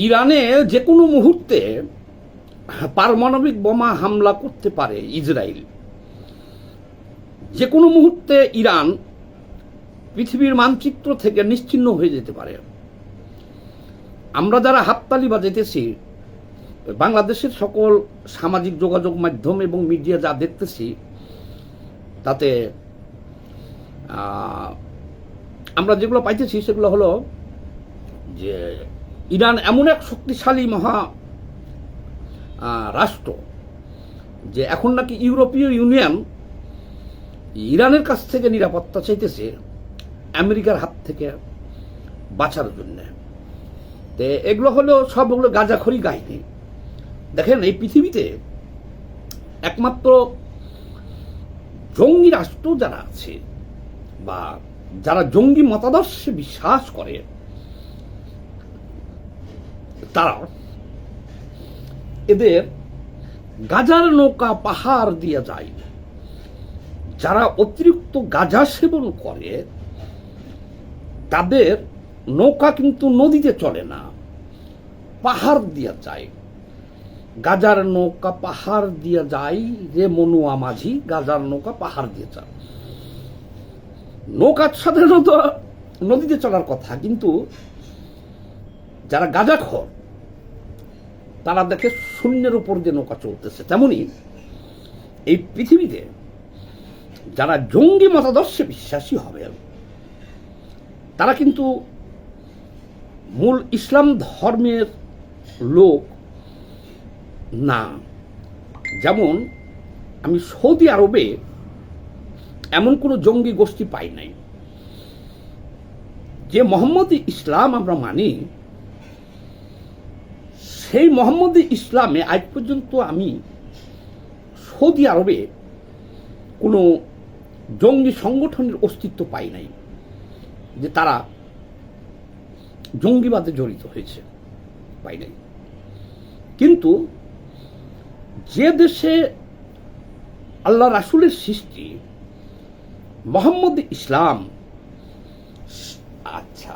ইরানে যে কোনো মুহূর্তে পারমাণবিক বোমা হামলা করতে পারে ইসরায়েল। যে কোনো মুহূর্তে ইরান পৃথিবীর মানচিত্র থেকে নিশ্চিহ্ন হয়ে যেতে পারে। আমরা যারা হাততালি বাজাইতেছি, বাংলাদেশের সকল সামাজিক যোগাযোগ মাধ্যম এবং মিডিয়া যা দেখতেছি, তাতে আমরা যেগুলো পাইতেছি সেগুলো হলো যে ইরান এমন এক শক্তিশালী মহা রাষ্ট্র যে এখন নাকি ইউরোপীয় ইউনিয়ন ইরানের কাছ থেকে নিরাপত্তা চাইতেছে আমেরিকার হাত থেকে বাঁচার জন্য। তো এগুলো হলো সবগুলো গাঁজাখড়ি কাহিনী। দেখেন, এই পৃথিবীতে একমাত্র জঙ্গি রাষ্ট্র যারা আছে বা যারা জঙ্গি মতাদর্শে বিশ্বাস করে, তারা এদের গাজার নৌকা পাহাড় দিয়ে যায়। যারা অতিরিক্ত গাঁজা সেবন করে তাদের নৌকা কিন্তু নদীতে চলে না, পাহাড় দিয়ে যায়। গাজার নৌকা পাহাড় দিয়ে যায় রে মনুয়া মাঝি, গাজার নৌকা পাহাড় দিয়ে যায়। নৌকা সাধারণত নদীতে চলার কথা, কিন্তু যারা গাঁজাখোর তারা দেখে শূন্যের উপর দিয়ে নৌকা চলতেছে। তেমনি এই পৃথিবীতে যারা জঙ্গি মতাদর্শে বিশ্বাসী হবে তারা কিন্তু মূল ইসলাম ধর্মের লোক না। যেমন আমি সৌদি আরবে এমন কোনো জঙ্গি গোষ্ঠী পাই নাই। যে মোহাম্মদী ইসলাম আমরা মানি, সেই মোহাম্মদী ইসলামে আজ পর্যন্ত আমি সৌদি আরবে কোনো জঙ্গি সংগঠনের অস্তিত্ব পাই নাই যে তারা জঙ্গিবাদে জড়িত হয়েছে, পাই নাই। কিন্তু যে দেশে আল্লাহ রাসূলের সৃষ্টি, মোহাম্মদ ইসলাম, আচ্ছা,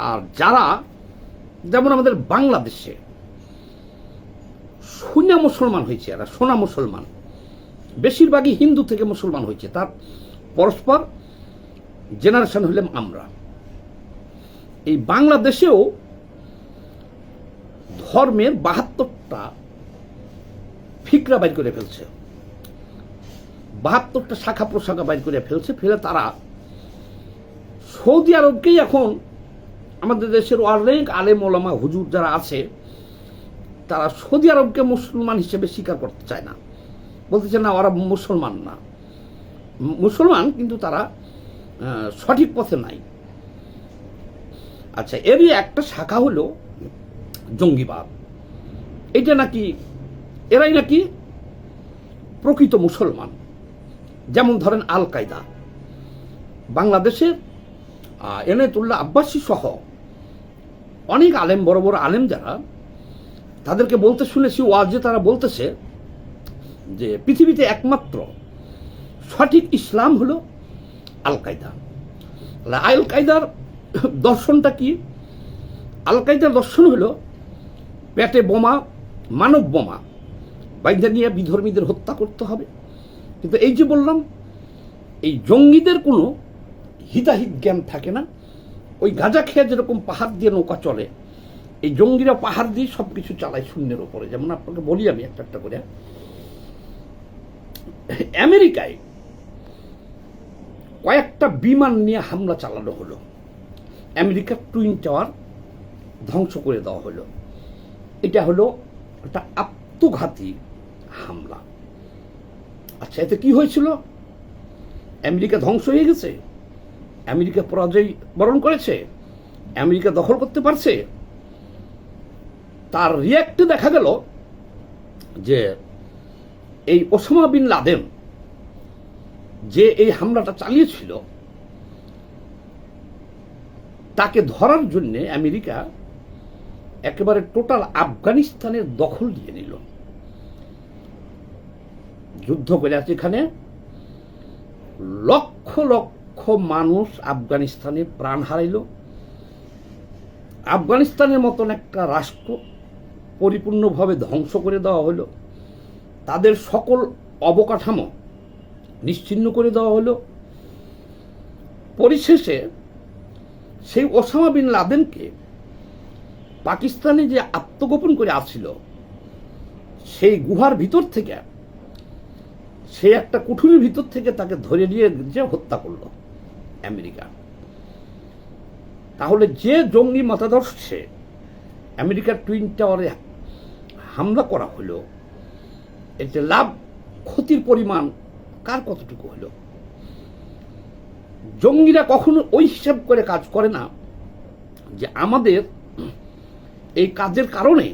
আর যারা যেমন আমাদের বাংলাদেশে সোনা মুসলমান হয়েছে, এরা সোনা মুসলমান, বেশিরভাগই হিন্দু থেকে মুসলমান হয়েছে, তার পরস্পর জেনারেশন হলাম আমরা। এই বাংলাদেশেও ধর্মের 72টা ফিকরা বাইর করে ফেলছে, 72টা শাখা প্রশাখা বাইর করে ফেলছে। ফেলে তারা সৌদি আরবকেই এখন আমাদের দেশের অনেক আলেম ওলামা হুজুর যারা আছে তারা সৌদি আরবকে মুসলমান হিসেবে স্বীকার করতে চায় না, বলতেছে না ওরা মুসলমান না, মুসলমান কিন্তু তারা সঠিক পথে নাই। আচ্ছা, এরই একটা শাখা হলো জঙ্গিবাদ। এটা নাকি এরাই নাকি প্রকৃত মুসলমান। যেমন ধরেন আল কায়দা, বাংলাদেশের এনায়েতুল্লাহ আব্বাসী সহ অনেক আলেম, বড় বড় আলেম যারা, তাদেরকে বলতে শুনেছি ওয়াজে, তারা বলতেছে যে পৃথিবীতে একমাত্র সঠিক ইসলাম হলো আল কায়দা। আল কায়দার দর্শনটা কি? আল কায়দার দর্শন হলো পেটে বোমা, মানব বোমা বাইন্ধে নিয়ে বিধর্মীদের হত্যা করতে হবে। কিন্তু এই যে বললাম, এই জঙ্গিদের কোনো হিতাহিত জ্ঞান থাকে না। ওই গাঁজা খেয়ে যেরকম পাহাড় দিয়ে নৌকা চলে, এই জঙ্গিরা পাহাড় দিয়ে সব কিছু চালায় শূন্যের ওপরে। যেমন আপনাকে বলি আমি একটা একটা করে, আমেরিকায় কয়েকটা বিমান নিয়ে হামলা চালানো হলো, আমেরিকার টুইন টাওয়ার ধ্বংস করে দেওয়া হলো। এটা হলো একটা আত্মঘাতী হামলা। আচ্ছা, এতে কি হয়েছিল? আমেরিকা ধ্বংস হয়ে গেছে, আমেরিকা পরাজয় বরণ করেছে, আমেরিকা দখল করতে পারছে। তার রিয়াক্টে দেখা গেল যে এই ওসামা বিন লাদেন যে এই হামলাটা চালিয়েছিল, তাকে ধরার জন্য আমেরিকা একেবারে টোটাল আফগানিস্তানের দখল নিয়ে নিল, যুদ্ধ করে আছে। এখানে লক্ষ লক্ষ মানুষ আফগানিস্তানে প্রাণ হারাইল, আফগানিস্তানের মতন একটা রাষ্ট্র পরিপূর্ণভাবে ধ্বংস করে দেওয়া হলো, তাদের সকল অবকাঠামো নিশ্চিহ্ন করে দেওয়া হলো। পরিশেষে সেই ওসামা বিন লাদেনকে পাকিস্তানে যে আত্মগোপন করে আসছিল, সেই গুহার ভিতর থেকে, সে একটা কুঠুরির ভিতর থেকে তাকে ধরে নিয়ে যে হত্যা করলো আমেরিকা। তাহলে যে জঙ্গি মতাদর্শে আমেরিকার টুইন টাওয়ারে হামলা করা হলো, এতে লাভ ক্ষতির পরিমাণ কার কতটুকু হলো? জঙ্গিরা কখনো ওই হিসাব করে কাজ করে না যে আমাদের এই কাজের কারণে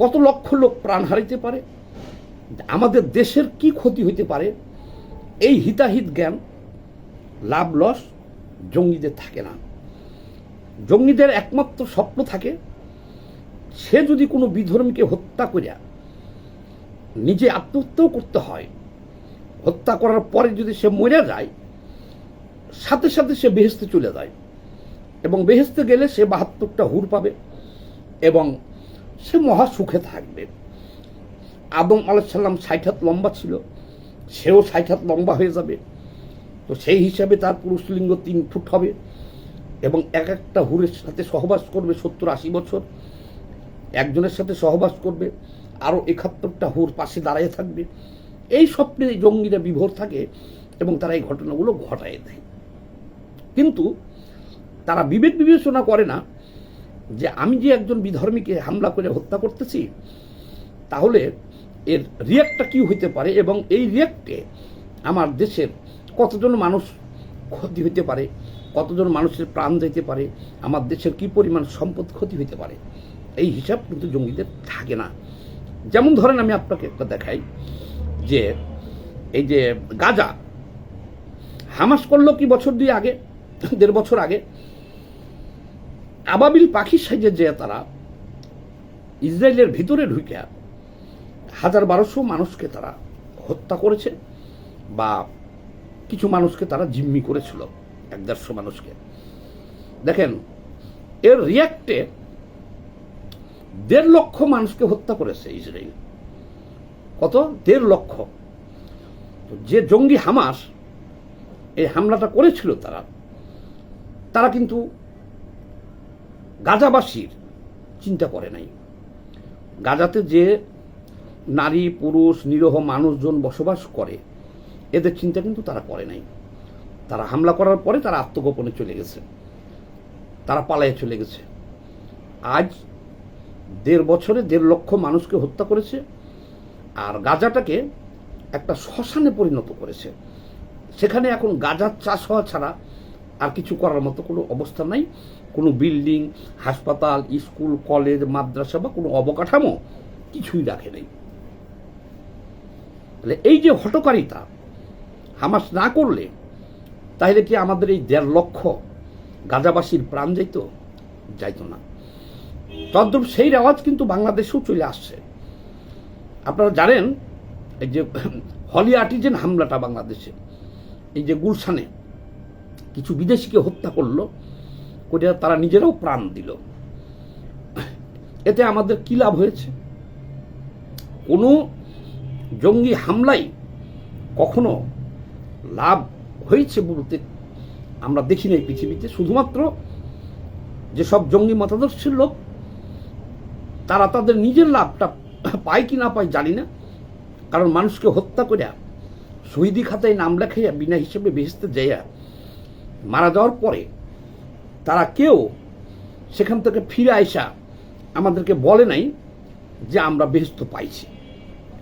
কত লক্ষ লোক প্রাণ হারাইতে পারে, আমাদের দেশের কি ক্ষতি হইতে পারে। এই হিতাহিত জ্ঞান, লাভ লস জঙ্গিদের থাকে না। জঙ্গিদের একমাত্র স্বপ্ন থাকে, সে যদি কোনো বিধর্মীকে হত্যা করিয়া নিজে আত্মহত্যাও করতে হয়, হত্যা করার পরে যদি সে মরে যায়, সাথে সাথে সে বেহেশতে চলে যায়, এবং বেহেশতে গেলে সে ৭২টা হুর পাবে এবং সে মহা সুখে থাকবে। আদম আলাইহিস সালাম ৬০ হাত লম্বা ছিল, সেও ৬০ হাত লম্বা হয়ে যাবে। তো সেই হিসাবে তার পুরুষলিঙ্গ ৩ ফুট হবে এবং এক একটা হুরের সাথে সহবাস করবে ৭০-৮০ বছর। একজনের সাথে সহবাস করবে, আরও ৭১টা হুর পাশে দাঁড়িয়ে থাকবে। এই স্বপ্নে জঙ্গিরা বিভোর থাকে এবং তারা এই ঘটনাগুলো ঘটায় দেয়। কিন্তু তারা বিবেক বিবেচনা করে না যে আমি যে একজন বিধর্মীকে হামলা করে হত্যা করতেছি, তাহলে এর রিয়াক্টটা কি হইতে পারে এবং এই রিয়াক্টে আমার দেশের কতজন মানুষ ক্ষতি হইতে পারে, কতজন মানুষের প্রাণ যেতে পারে, আমার দেশের কি পরিমাণ সম্পদ ক্ষতি হইতে পারে, এই হিসাব কিন্তু জঙ্গিদের থাকে না। যেমন ধরেন, আমি আপনাকে একটা দেখাই যে এই যে গাজা হামাস করলো কি বছর ২ আগে, ১.৫ বছর আগে, আবাবিল পাখির সাইজে যে তারা ইসরায়েলের ভিতরে ঢুকে ১,০০০-১,২০০ মানুষকে তারা হত্যা করেছে, বা কিছু মানুষকে তারা জিম্মি করেছিল, ১,৫০০ মানুষকে। দেখেন, এর রিয়াক্টে ১.৫ লক্ষ মানুষকে হত্যা করেছে ইসরায়েল। কত? ১.৫ লক্ষ। যে জঙ্গি হামাস এই হামলাটা করেছিল, তারা কিন্তু গাজাবাসীর চিন্তা করে নাই। গাজাতে যে নারী পুরুষ নিরীহ মানুষজন বসবাস করে, এদের চিন্তা কিন্তু তারা করে নাই। তারা হামলা করার পরে তারা আত্মগোপনে চলে গেছে, তারা পালায়ে চলে গেছে। আজ ১.৫ বছরে ১.৫ লক্ষ মানুষকে হত্যা করেছে, আর গাজাটাকে একটা শ্মশানে পরিণত করেছে। সেখানে এখন গাজার চাষ হওয়া ছাড়া আর কিছু করার মতো কোনো অবস্থা নাই। কোনো বিল্ডিং, হাসপাতাল, স্কুল, কলেজ, মাদ্রাসা বা কোনো অবকাঠামো কিছুই রাখে নেই। তাহলে এই যে হঠকারিতা হামাস না করলে, তাহলে কি আমাদের এই ১.৫ লক্ষ গাজাবাসীর প্রাণ যাইতো না। তদ্রূপ সেই রেওয়াজ কিন্তু বাংলাদেশেও চলে আসছে। আপনারা জানেন, এই যে হলি আর্টিজেন হামলাটা বাংলাদেশে, এই যে গুলশানে কিছু বিদেশিকে হত্যা করলো, করে তারা নিজেরাও প্রাণ দিল, এতে আমাদের কি লাভ হয়েছে? কোনো জঙ্গি হামলাই কখনো লাভ হয়েছে বলতে আমরা দেখি নাই পৃথিবীতে। শুধুমাত্র যেসব জঙ্গি মতাদর্শের লোক, তারা তাদের নিজের লাভটা পায় কি না পায় জানি না, কারণ মানুষকে হত্যা করে শহীদি খাতায় নাম লেখাইয়া বিনা হিসেবে বেহেশতে যাইয়া মারা যাওয়ার পরে তারা কেউ সেখান থেকে ফিরে আইসা আমাদেরকে বলে নাই যে আমরা বেহেশত পাইছি।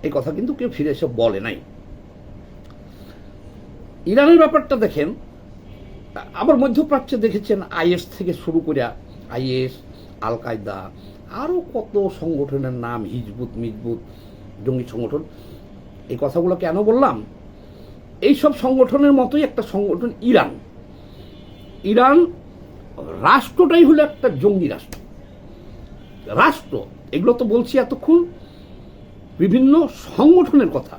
এই কথা কিন্তু কেউ ফিরে এসে বলে নাই। ইরানের ব্যাপারটা দেখেন, আবার মধ্যপ্রাচ্যে দেখেছেন আইএস থেকে শুরু করে আইএস, আল কায়দা, আরও কত সংগঠনের নাম, হিজবুত মিজবুত, জঙ্গি সংগঠন। এই কথাগুলো কেন বললাম? এইসব সংগঠনের মতোই একটা সংগঠন ইরান। ইরান রাষ্ট্রটাই হলো একটা জঙ্গি রাষ্ট্র। এগুলো তো বলছি এতক্ষণ বিভিন্ন সংগঠনের কথা।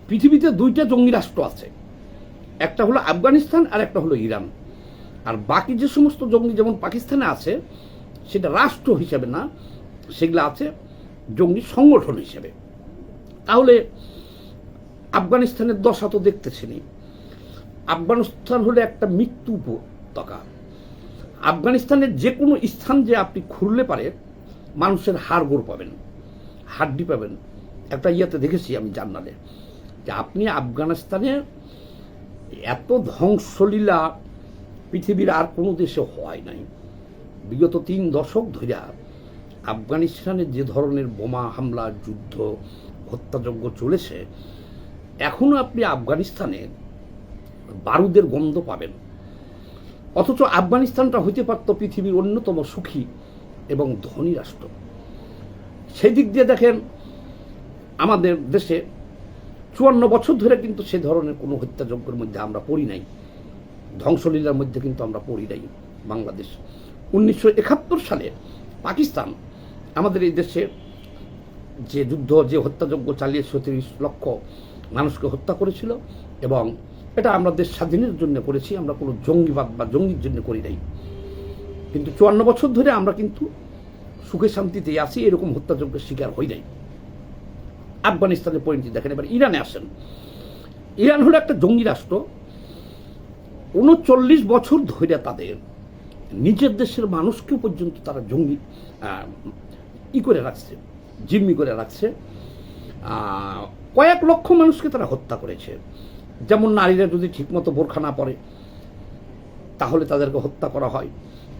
পৃথিবীতে 2টা জঙ্গি রাষ্ট্র আছে, একটা হলো আফগানিস্তান আর একটা হলো ইরান। আর বাকি যে সমস্ত জঙ্গি যেমন পাকিস্তানে আছে, সেটা রাষ্ট্র হিসেবে না, সেগুলো আছে জঙ্গি সংগঠন হিসেবে। তাহলে আফগানিস্তানের দশা তো দেখতেছেনি। আফগানিস্তান হলো একটা মৃত্যু উপত্যকা। আফগানিস্তানের যে কোনো স্থান যে আপনি খুঁড়লে পারে মানুষের হাড়গোড় পাবেন, হাড্ডি পাবেন। একটা ইয়েতে দেখেছি আমি জার্নালে, যে আপনি আফগানিস্তানে এত ধ্বংসলীলা পৃথিবীর আর কোনো দেশে হয় নাই। বিগত 3 দশক ধরে আফগানিস্তানে যে ধরনের বোমা হামলা, যুদ্ধ, হত্যাযজ্ঞ চলেছে, এখনো আপনি আফগানিস্তানে বারুদের গন্ধ পাবেন। অথচ আফগানিস্তানটা হইতে পারত পৃথিবীর অন্যতম সুখী এবং ধনী রাষ্ট্র। সেই দিক দিয়ে দেখেন, আমাদের দেশে 54 বছর ধরে কিন্তু সে ধরনের কোনো হত্যাযজ্ঞের মধ্যে আমরা পড়ি নাই, ধ্বংসলীলার মধ্যে কিন্তু আমরা পড়ি নাই। বাংলাদেশ 1971 সালে পাকিস্তান আমাদের এই দেশে যে যুদ্ধ, যে হত্যাযজ্ঞ চালিয়ে 37 লক্ষ মানুষকে হত্যা করেছিল, এবং এটা আমরা দেশ স্বাধীনের জন্য করেছি, আমরা কোনো জঙ্গিবাদ বা জঙ্গির জন্য করি নাই। কিন্তু 54 বছর ধরে আমরা কিন্তু সুখে শান্তিতে আছি, এরকম হত্যাযজ্ঞের শিকার হই নাই। আফগানিস্তানের পরিণতি দেখেন। এবার ইরানে আসেন। ইরান হলো একটা জঙ্গি রাষ্ট্র। 39 বছর ধরে তাদের নিজের দেশের মানুষকে পর্যন্ত তারা জঙ্গি করে রাখছে, জিম্মি করে রাখছে। কয়েক লক্ষ মানুষকে তারা হত্যা করেছে। যেমন নারীরা যদি ঠিকমতো বোরখা না পরে তাহলে তাদেরকে হত্যা করা হয়।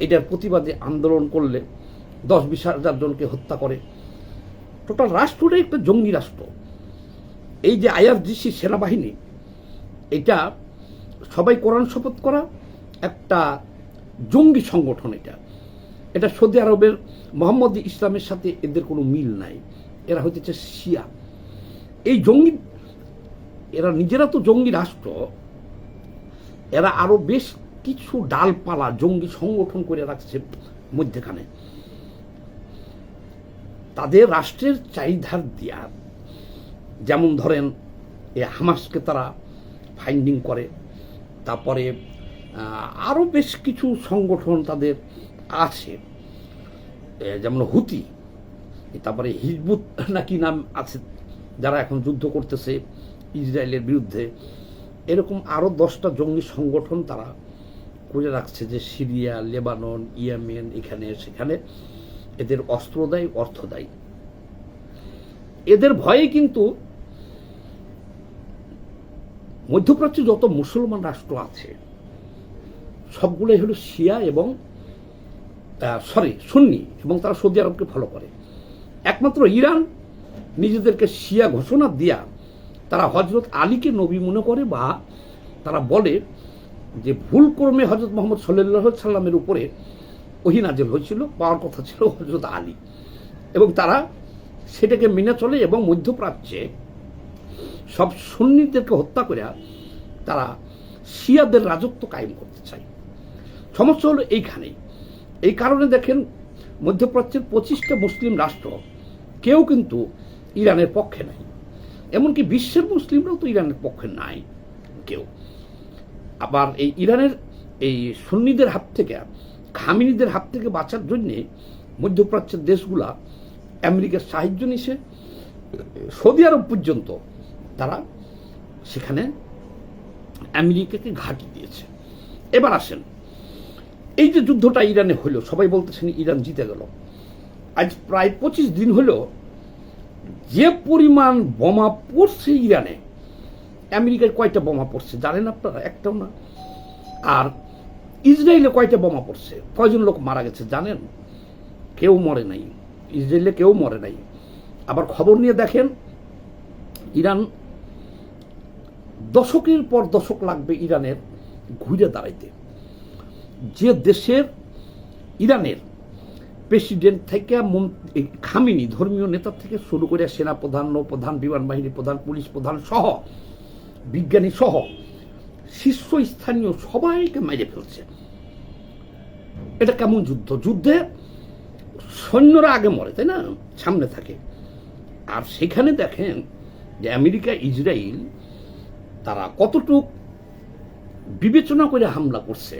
এটার প্রতিবাদে আন্দোলন করলে 10-20 হাজার জনকে হত্যা করে। টোটাল রাষ্ট্রটাই একটা জঙ্গি রাষ্ট্র। এই যে IRGC সেনাবাহিনী, এটা সবাই কোরআন শপথ করা একটা জঙ্গি সংগঠন। এটা সৌদি আরবের মোহাম্মদ ইসলামের সাথে এদের কোনো মিল নাই। এরা হইতেছে শিয়া। এই জঙ্গি, এরা নিজেরা তো জঙ্গি রাষ্ট্র, এরা আরো বেশ কিছু ডালপালা জঙ্গি সংগঠন করে রাখছে মধ্যখানে। তাদের রাষ্ট্রের চাহিদার দিয়া, যেমন ধরেন হামাসকে তারা ফাইন্ডিং করে, তারপরে আরো বেশ কিছু সংগঠন তাদের আছে, যেমন হুতি, তারপরে হিজবুত নাকি নাম আছে, যারা এখন যুদ্ধ করতেছে ইসরায়েলের বিরুদ্ধে। এরকম আরো 10টা জঙ্গি সংগঠন তারা করে রাখছে, যে সিরিয়া, লেবানন, ইয়েমেন, এখানে সেখানে এদের অস্ত্র দেয়, অর্থ দেয়। এদের ভয়ে কিন্তু মধ্যপ্রাচ্যে যত মুসলমান রাষ্ট্র আছে সবগুলোই হলো শিয়া এবং সুন্নি, এবং তারা সৌদি আরবকে ফলো করে। একমাত্র ইরান নিজেদেরকে শিয়া ঘোষণা দিয়া তারা হজরত আলীকে নবী মনে করে, বা তারা বলে যে ভুলক্রমে হজরত মোহাম্মদ সাল্লাল্লাহু আলাইহি সাল্লামের উপরে ওহী নাযিল হয়েছিল, পাওয়ার কথা ছিল হজরত আলী, এবং তারা সেটাকে মেনে চলে। এবং মধ্যপ্রাচ্যে সব সুন্নিদেরকে হত্যা করে তারা শিয়াদের রাজত্ব কায়েম করতে চায়। সমস্যা হলো এইখানেই। এই কারণে দেখেন, মধ্যপ্রাচ্যের 25টা মুসলিম রাষ্ট্র কেউ কিন্তু ইরানের পক্ষে নাই। এমনকি বিশ্বের মুসলিমরাও তো ইরানের পক্ষে নাই কেউ। আবার এই ইরানের এই সুন্নিদের হাত থেকে, খামেনিদের হাত থেকে বাঁচার জন্যে মধ্যপ্রাচ্যের দেশগুলা আমেরিকার সাহায্য নিছে, সৌদি আরব পর্যন্ত তারা সেখানে আমেরিকাকে ঘাঁটি দিয়েছে। এবার আসেন, এই যে যুদ্ধটা ইরানে হলো, সবাই বলতেছেন ইরান জিতে গেল। আজ প্রায় 25 দিন হলো যে পরিমাণ বোমা পড়ছে ইরানে, আমেরিকায় কয়টা বোমা পড়ছে জানেন আপনারা? একটাও না। আর ইসরায়েলে কয়টা বোমা পড়ছে, কয়জন লোক মারা গেছে জানেন? কেউ মরে নাই, ইসরায়েলে কেউ মরে নাই। আবার খবর নিয়ে দেখেন, ইরান দশকের পর দশক লাগবে ইরানের ঘুরে দাঁড়াইতে। যে দেশের ইরানের প্রেসিডেন্ট থেকে খামেনি, ধর্মীয় নেতা থেকে শুরু করে সেনাপ্রধান, নৌপ্রধান, বিমান বাহিনী প্রধান, পুলিশ প্রধান সহ, বিজ্ঞানী সহ শীর্ষস্থানীয় সবাইকে মেরে ফেলছে। এটা কেমন যুদ্ধ? যুদ্ধে সৈন্যরা আগে মরে, তাই না, সামনে থাকে। আর সেখানে দেখেন যে আমেরিকা, ইসরায়েল তারা কতটুক বিবেচনা করে হামলা করছে।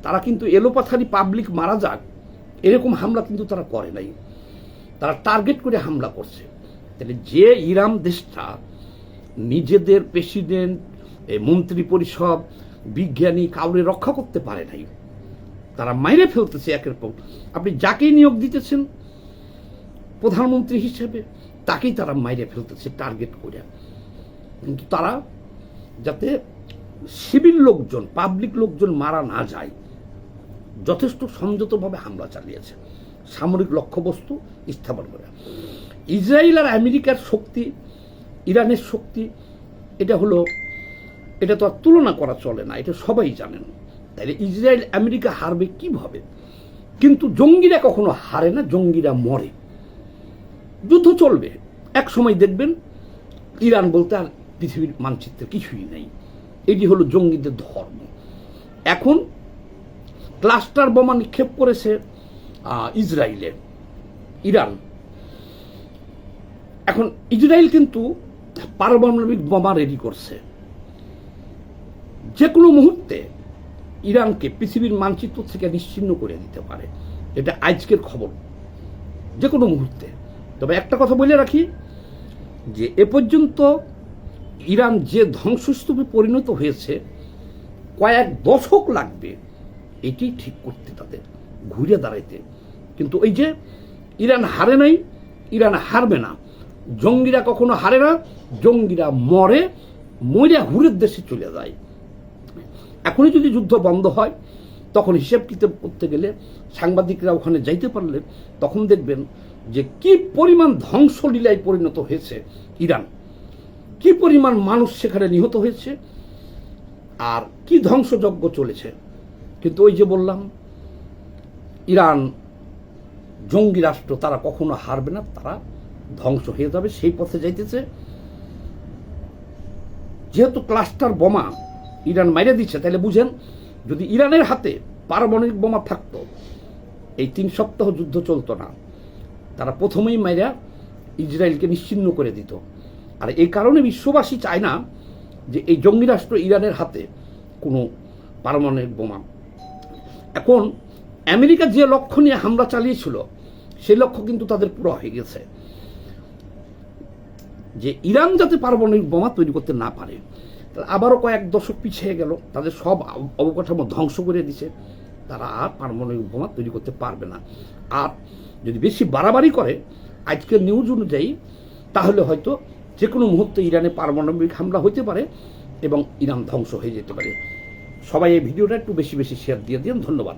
তারা কিন্তু এলোপাথারি পাবলিক মারা যাক এরকম হামলা কিন্তু তারা করে নাই, তারা টার্গেট করে হামলা করছে। তাহলে যে ইরান দেশটা নিজেদের প্রেসিডেন্ট, মন্ত্রী পরিষদ, বিজ্ঞানী কাউরে রক্ষা করতে পারে নাই, তারা মাইরে ফেলতেছে একের পর। আপনি যাকেই নিয়োগ দিতেছেন প্রধানমন্ত্রী হিসেবে তাকেই তারা মাইরে ফেলতেছে টার্গেট করে। কিন্তু তারা যাতে সিভিল লোকজন, পাবলিক লোকজন মারা না যায় যথেষ্ট সংযতভাবে হামলা চালিয়েছে, সামরিক লক্ষ্যবস্তু স্থাপন করে। ইসরায়েল আর আমেরিকার শক্তি, ইরানের শক্তি, এটা তো আর তুলনা করা চলে না, এটা সবাই জানেন। তাইলে ইসরায়েল আমেরিকা হারবে কিভাবে? কিন্তু জঙ্গিরা কখনো হারে না, জঙ্গিরা মরে। যুদ্ধ চলবে, এক সময় দেখবেন ইরান বলতে আর পৃথিবীর মানচিত্রে কিছুই নেই। এটি হলো জঙ্গিদের ধর্ম। এখন ক্লাস্টার বোমা নিক্ষেপ করেছে ইসরায়েলে, ইরান। এখন ইসরায়েল কিন্তু পারমাণবিক বোমা রেডি করছে। যে কোনো মুহূর্তে ইরানকে পৃথিবীর মানচিত্র থেকে নিশ্চিহ্ন করে দিতে পারে, এটা আজকের খবর, যে কোনো মুহূর্তে। তবে একটা কথা বলে রাখি যে এ পর্যন্ত ইরান যে ধ্বংসস্তূপে পরিণত হয়েছে, কয়েক দশক লাগবে এটি ঠিক করতে, তাদের ঘুরে দাঁড়াইতে। কিন্তু ওই যে ইরান হারে নাই, ইরান হারবে না। জঙ্গিরা কখনো হারে না, জঙ্গিরা মরে, মরে হুরের দেশে চলে যায়। এখনই যদি যুদ্ধ বন্ধ হয়, তখন হিসেব কিতাব করতে গেলে সাংবাদিকরা ওখানে যাইতে পারলে তখন দেখবেন যে কি পরিমাণ ধ্বংসলীলায় পরিণত হয়েছে ইরান, কি পরিমাণ মানুষ সেখানে নিহত হয়েছে, আর কি ধ্বংসযজ্ঞ চলেছে। কিন্তু ওই যে বললাম, ইরান জঙ্গি রাষ্ট্র, তারা কখনো হারবে না, তারা ধ্বংস হয়ে যাবে, সেই পথে যাইতেছে। যেহেতু ক্লাস্টার বোমা ইরান মাইরে দিচ্ছে, তাহলে বুঝেন যদি ইরানের হাতে পারমাণবিক বোমা থাকতো, এই 3 সপ্তাহ যুদ্ধ চলতো না। তারা প্রথমেই মাইরা ইসরায়েলকে নিশ্চিহ্ন করে দিত। আর এই কারণে বিশ্ববাসী চায় না যে এই জঙ্গি রাষ্ট্র ইরানের হাতে কোনো পারমাণবিক বোমা। এখন আমেরিকা যে লক্ষ্য নিয়ে হামলা চালিয়েছিল, সেই লক্ষ্য কিন্তু তাদের পুরো হয়ে গেছে, যে ইরান যাতে পারমাণবিক বোমা তৈরি করতে না পারে। আবারও কয়েক দশক পিছিয়ে গেল, তাদের সব অবকাঠামো ধ্বংস করে দিছে, তারা আর পারমাণবিক বোমা তৈরি করতে পারবে না। আর যদি বেশি বাড়াবাড়ি করে আজকের নিউজ অনুযায়ী, তাহলে হয়তো যে কোনো মুহূর্তে ইরানে পারমাণবিক হামলা হতে পারে এবং ইরান ধ্বংস হয়ে যেতে পারে। সবাই এই ভিডিওটা একটু বেশি বেশি শেয়ার দিয়ে দিন। ধন্যবাদ।